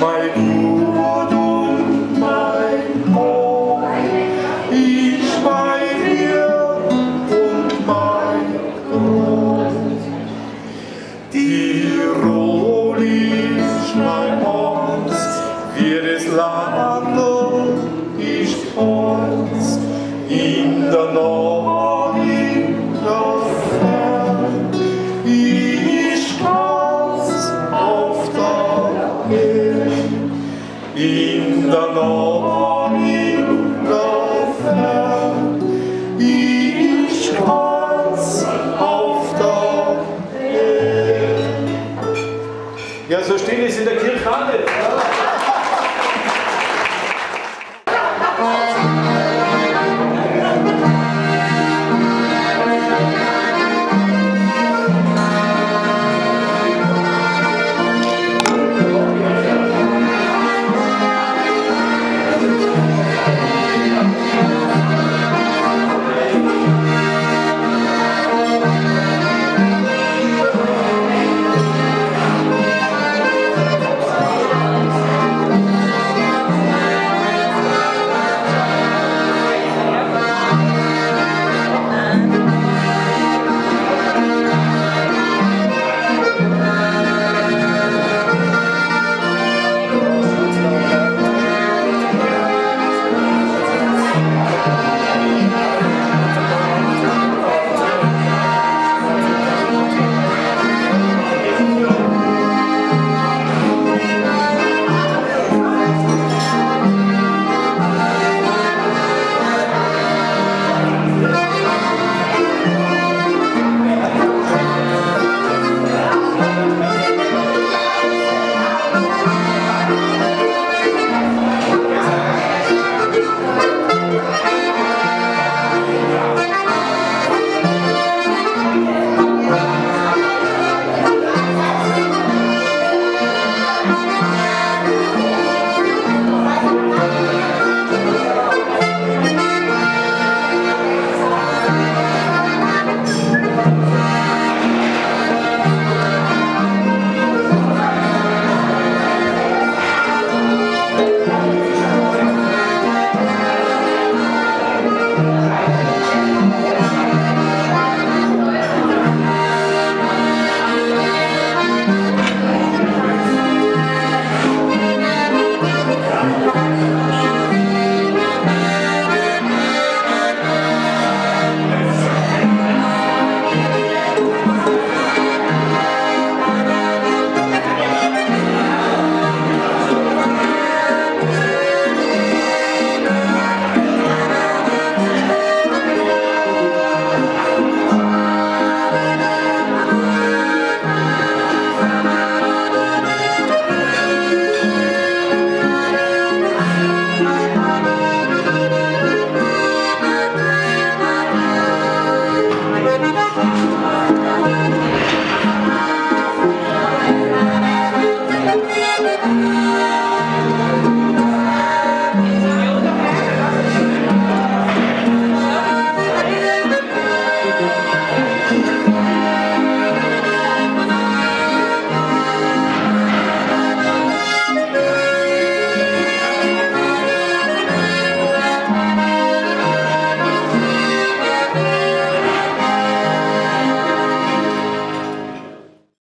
mein Gut und mein Hofs, ich mein Wirt und mein Grund. Tirol ist mein Haus, wie das Land ist uns, in der Nahe, in der Ferne, ich ganz auf der Welt, in der Nahe, in der Ferne, ich ganz auf der Welt. Ja, so still ist in der Kirche auch nicht.